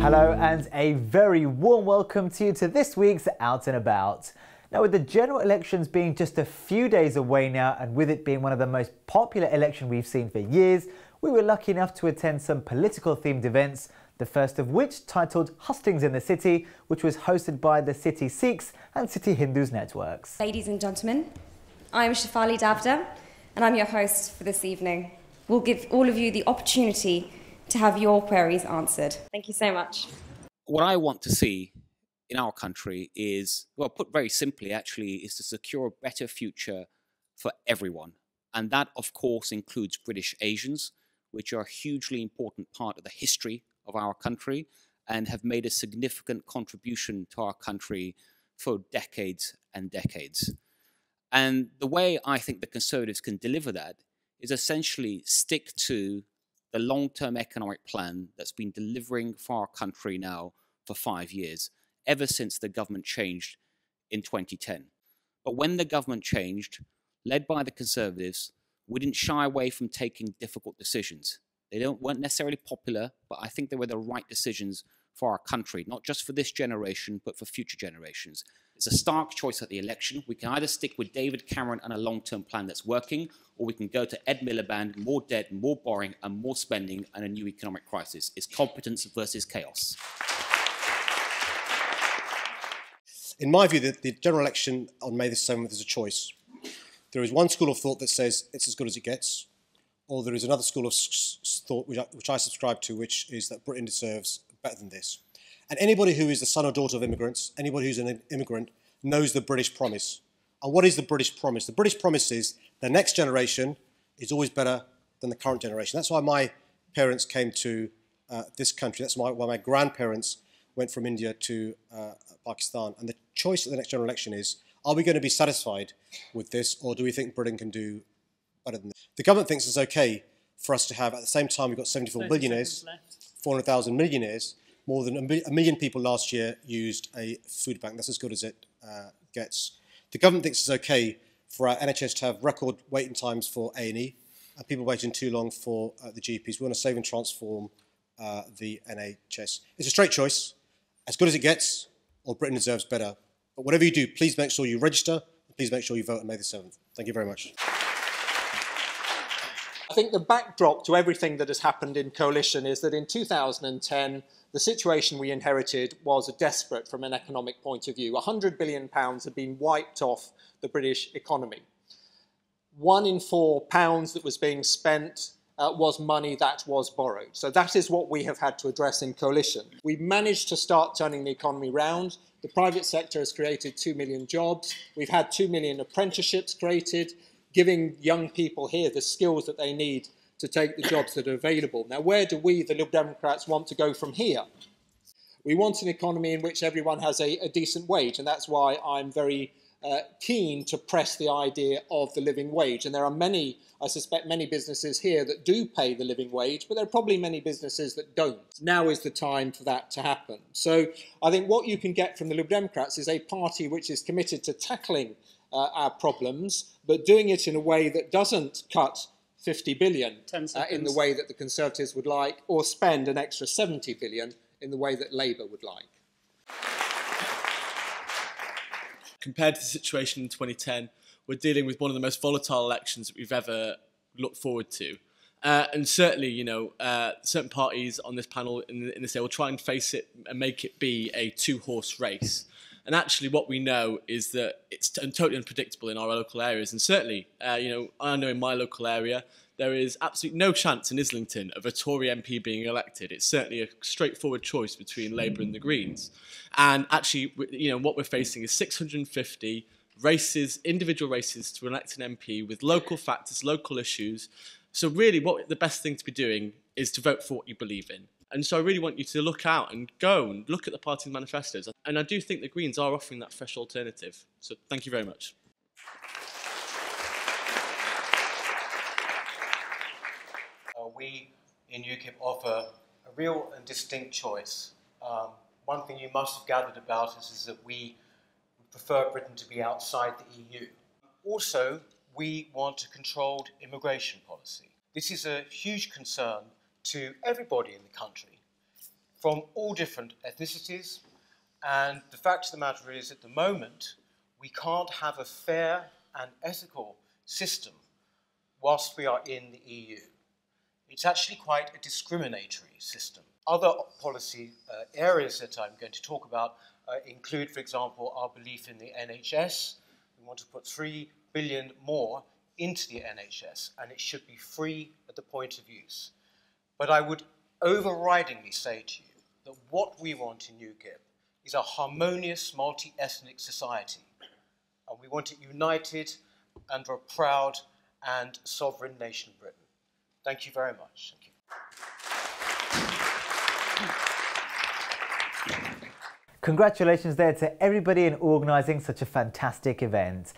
Hello and a very warm welcome to you to this week's Out and About. Now, with the general elections being just a few days away now, and with it being one of the most popular elections we've seen for years, we were lucky enough to attend some political themed events, the first of which titled Hustings in the City, which was hosted by the City Sikhs and City Hindus networks. Ladies and gentlemen, I'm Benali Hamdache and I'm your host for this evening. We'll give all of you the opportunity to have your queries answered. Thank you so much. What I want to see in our country is, well, put very simply actually, is to secure a better future for everyone. And that, of course, includes British Asians, which are a hugely important part of the history of our country and have made a significant contribution to our country for decades and decades. And the way I think the Conservatives can deliver that is essentially stick to the long-term economic plan that's been delivering for our country now for 5 years, ever since the government changed in 2010. But when the government changed, led by the Conservatives, we didn't shy away from taking difficult decisions. They weren't necessarily popular, but I think they were the right decisions for our country, not just for this generation, but for future generations. It's a stark choice at the election. We can either stick with David Cameron and a long-term plan that's working, or we can go to Ed Miliband, more debt, more borrowing, and more spending, and a new economic crisis. It's competence versus chaos. In my view, the general election on May the 7th is a choice. There is one school of thought that says it's as good as it gets, or there is another school of thought which I subscribe to, which is that Britain deserves better than this. And anybody who is the son or daughter of immigrants, anybody who's an immigrant, knows the British promise. And what is the British promise? The British promise is the next generation is always better than the current generation. That's why my parents came to this country. That's why my grandparents went from India to Pakistan. And the choice at the next general election is, are we going to be satisfied with this, or do we think Britain can do better than this? The government thinks it's okay for us to have, at the same time, we've got 74 billionaires, 400,000 millionaires. More than a million people last year used a food bank. That's as good as it gets. The government thinks it's okay for our NHS to have record waiting times for A&E and people waiting too long for the GPs. We want to save and transform the NHS. It's a straight choice, as good as it gets, or Britain deserves better. But whatever you do, please make sure you register, and please make sure you vote on May the 7th. Thank you very much. I think the backdrop to everything that has happened in coalition is that in 2010, the situation we inherited was desperate from an economic point of view. £100 billion had been wiped off the British economy. 1 in 4 pounds that was being spent was money that was borrowed. So that is what we have had to address in coalition. We've managed to start turning the economy round. The private sector has created 2 million jobs. We've had 2 million apprenticeships created, giving young people here the skills that they need to take the jobs that are available. Now, where do we, the Liberal Democrats, want to go from here? We want an economy in which everyone has a decent wage, and that's why I'm very keen to press the idea of the living wage. And there are many, I suspect many businesses here that do pay the living wage, but there are probably many businesses that don't. Now is the time for that to happen. So I think what you can get from the Liberal Democrats is a party which is committed to tackling our problems, but doing it in a way that doesn't cut 50 billion in the way that the Conservatives would like, or spend an extra 70 billion in the way that Labour would like. Compared to the situation in 2010, we're dealing with one of the most volatile elections that we've ever looked forward to. And certainly, you know, certain parties on this panel in this day will try and face it and make it be a two-horse race. And actually what we know is that it's totally unpredictable in our local areas. And certainly, you know, I know in my local area, there is absolutely no chance in Islington of a Tory MP being elected. It's certainly a straightforward choice between Labour and the Greens. And actually, you know, what we're facing is 650 races, individual races to elect an MP with local factors, local issues. So really what the best thing to be doing is to vote for what you believe in. And so I really want you to look out and go and look at the party's manifestos. And I do think the Greens are offering that fresh alternative. So thank you very much. We in UKIP offer a real and distinct choice. One thing you must have gathered about us is that we prefer Britain to be outside the EU. Also, we want a controlled immigration policy. This is a huge concern to everybody in the country. from all different ethnicities. And the fact of the matter is, at the moment, we can't have a fair and ethical system whilst we are in the EU. It's actually quite a discriminatory system. Other policy areas that I'm going to talk about include, for example, our belief in the NHS. We want to put 3 billion more into the NHS, and it should be free at the point of use. But I would overridingly say to you that what we want in UKIP is a harmonious multi-ethnic society, and we want it united under a proud and sovereign nation, Britain. Thank you very much. Thank you. Congratulations there to everybody in organising such a fantastic event.